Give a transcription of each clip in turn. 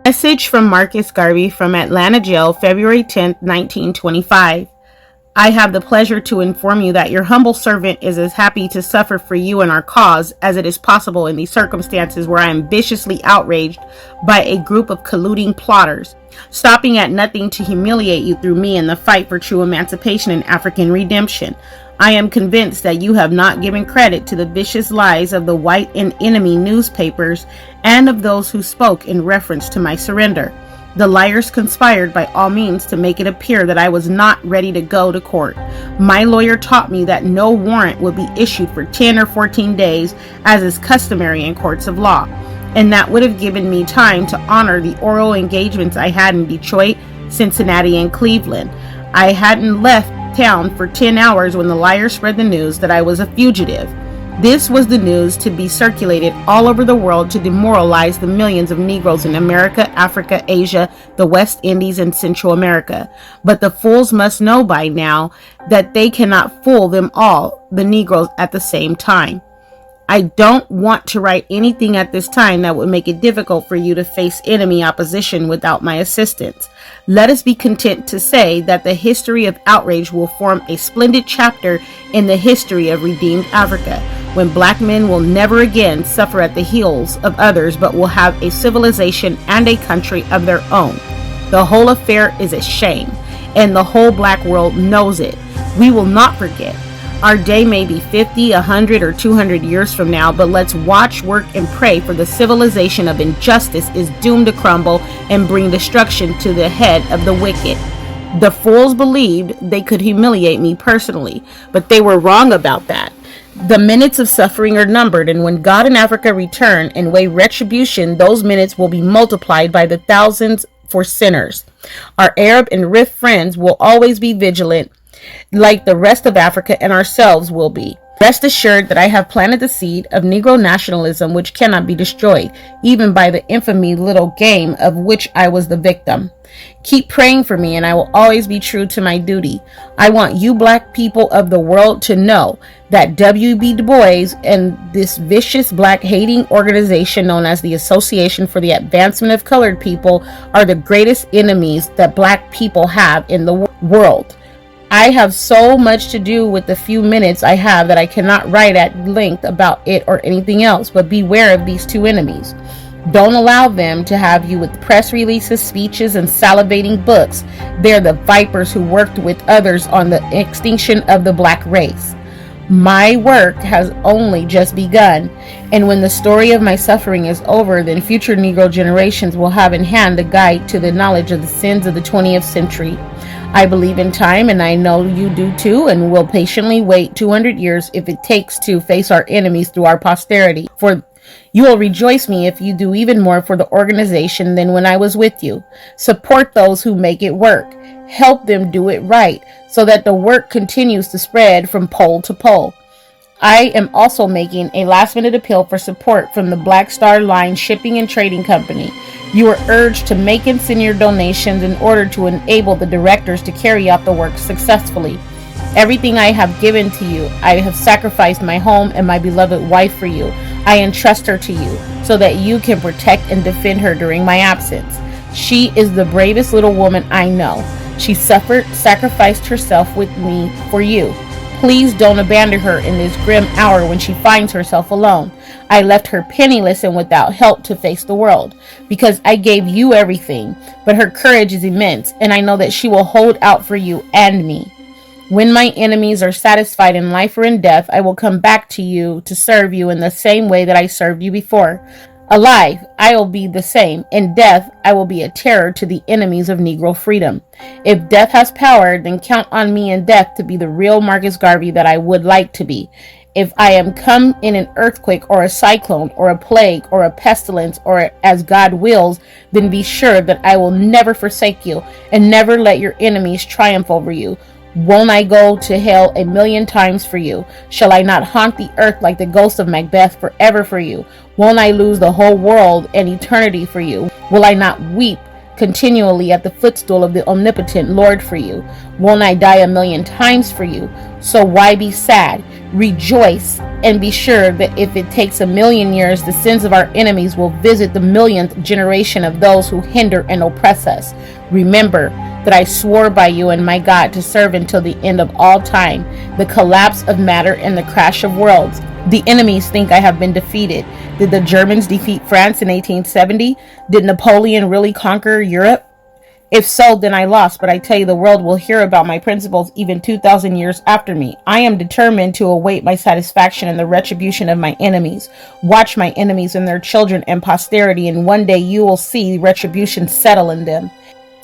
Message from Marcus Garvey from Atlanta Jail, February 10, 1925. I have the pleasure to inform you that your humble servant is as happy to suffer for you and our cause as it is possible in these circumstances where I am viciously outraged by a group of colluding plotters, stopping at nothing to humiliate you through me in the fight for true emancipation and African redemption. I am convinced that you have not given credit to the vicious lies of the white and enemy newspapers and of those who spoke in reference to my surrender. The liars conspired by all means to make it appear that I was not ready to go to court. My lawyer taught me that no warrant would be issued for 10 or 14 days, as is customary in courts of law, and that would have given me time to honor the oral engagements I had in Detroit, Cincinnati, and Cleveland. I hadn't left town for 10 hours when the liars spread the news that I was a fugitive. This was the news to be circulated all over the world to demoralize the millions of Negroes in America, Africa, Asia, the West Indies, and Central America. But the fools must know by now that they cannot fool them all, the Negroes, at the same time. I don't want to write anything at this time that would make it difficult for you to face enemy opposition without my assistance. Let us be content to say that the history of outrage will form a splendid chapter in the history of redeemed Africa, when black men will never again suffer at the heels of others, but will have a civilization and a country of their own. The whole affair is a shame, and the whole black world knows it. We will not forget. Our day may be 50, 100, or 200 years from now, but let's watch, work, and pray, for the civilization of injustice is doomed to crumble and bring destruction to the head of the wicked. The fools believed they could humiliate me personally, but they were wrong about that. The minutes of suffering are numbered, and when God and Africa return and weigh retribution, those minutes will be multiplied by the thousands for sinners. Our Arab and Rif friends will always be vigilant, like the rest of Africa and ourselves will be. Rest assured that I have planted the seed of Negro nationalism which cannot be destroyed, even by the infamy little game of which I was the victim. Keep praying for me, and I will always be true to my duty. I want you black people of the world to know that W.B. Du Bois and this vicious black hating organization known as the Association for the Advancement of Colored People are the greatest enemies that black people have in the world. I have so much to do with the few minutes I have that I cannot write at length about it or anything else, but beware of these two enemies. Don't allow them to have you with press releases, speeches, and salivating books. They're the vipers who worked with others on the extinction of the black race. My work has only just begun, and when the story of my suffering is over, then future Negro generations will have in hand the guide to the knowledge of the sins of the 20th century. I believe in time, and I know you do too, and will patiently wait 200 years if it takes to face our enemies through our posterity. For you will rejoice me if you do even more for the organization than when I was with you. Support those who make it work. Help them do it right, so that the work continues to spread from pole to pole. I am also making a last-minute appeal for support from the Black Star Line Shipping and Trading Company. You are urged to make and send your donations in order to enable the directors to carry out the work successfully. Everything I have given to you, I have sacrificed my home and my beloved wife for you. I entrust her to you so that you can protect and defend her during my absence. She is the bravest little woman I know. She sacrificed herself with me for you. Please don't abandon her in this grim hour when she finds herself alone. I left her penniless and without help to face the world, because I gave you everything, but her courage is immense, and I know that she will hold out for you and me. When my enemies are satisfied in life or in death, I will come back to you to serve you in the same way that I served you before. Alive, I will be the same. In death, I will be a terror to the enemies of Negro freedom. If death has power, then count on me in death to be the real Marcus Garvey that I would like to be. If I am come in an earthquake or a cyclone or a plague or a pestilence or as God wills, then be sure that I will never forsake you and never let your enemies triumph over you. Won't I go to hell 1,000,000 times for you? Shall I not haunt the earth like the ghost of Macbeth forever for you? Won't I lose the whole world and eternity for you? Will I not weep continually at the footstool of the omnipotent Lord for you? Won't I die 1,000,000 times for you? So why be sad? Rejoice and be sure that if it takes 1,000,000 years, the sins of our enemies will visit the 1,000,000th generation of those who hinder and oppress us. Remember that I swore by you and my God to serve until the end of all time, the collapse of matter and the crash of worlds. The enemies think I have been defeated. Did the Germans defeat France in 1870? Did Napoleon really conquer Europe? If so, then I lost, but I tell you the world will hear about my principles even 2,000 years after me. I am determined to await my satisfaction in the retribution of my enemies. Watch my enemies and their children and posterity, and one day you will see retribution settle in them.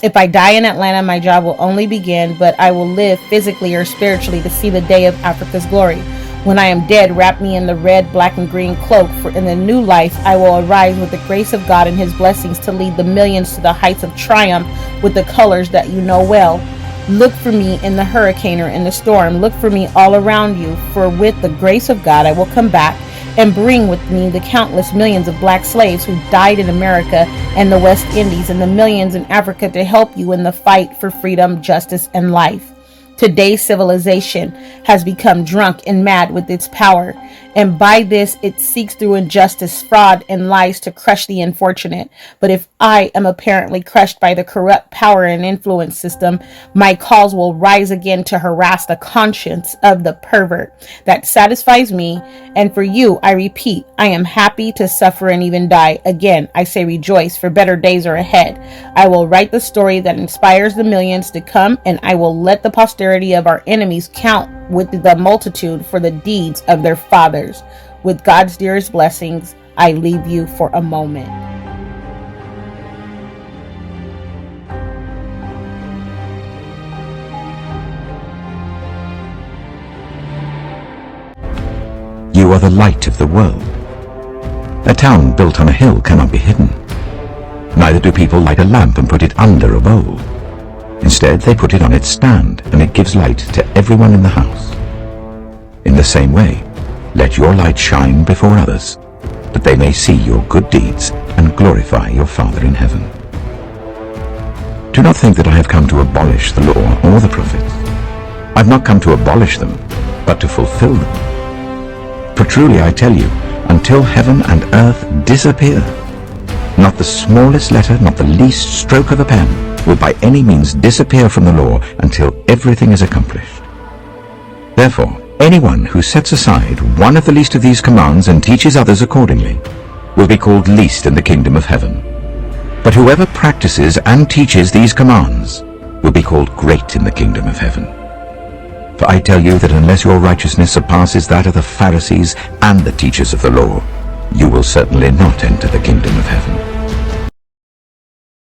If I die in Atlanta, my job will only begin, but I will live physically or spiritually to see the day of Africa's glory. When I am dead, wrap me in the red, black, and green cloak, for in the new life I will arise with the grace of God and his blessings to lead the millions to the heights of triumph with the colors that you know well. Look for me in the hurricane or in the storm. Look for me all around you, for with the grace of God I will come back and bring with me the countless millions of black slaves who died in America and the West Indies, and the millions in Africa to help you in the fight for freedom, justice, and life. Today's civilization has become drunk and mad with its power, and by this it seeks through injustice, fraud, and lies to crush the unfortunate. But if I am apparently crushed by the corrupt power and influence system, my cause will rise again to harass the conscience of the pervert. That satisfies me, and for you, I repeat, I am happy to suffer and even die. Again, I say rejoice, for better days are ahead. I will write the story that inspires the millions to come, and I will let the posterity of our enemies count with the multitude for the deeds of their fathers. With God's dearest blessings, I leave you for a moment. You are the light of the world. A town built on a hill cannot be hidden. Neither do people light a lamp and put it under a bowl. Instead, they put it on its stand, and it gives light to everyone in the house. In the same way, let your light shine before others, that they may see your good deeds and glorify your Father in heaven. Do not think that I have come to abolish the law or the prophets. I have not come to abolish them, but to fulfill them. For truly I tell you, until heaven and earth disappear, not the smallest letter, not the least stroke of a pen, will by any means disappear from the law until everything is accomplished. Therefore, anyone who sets aside one of the least of these commands and teaches others accordingly will be called least in the kingdom of heaven. But whoever practices and teaches these commands will be called great in the kingdom of heaven. For I tell you that unless your righteousness surpasses that of the Pharisees and the teachers of the law, you will certainly not enter the kingdom of heaven.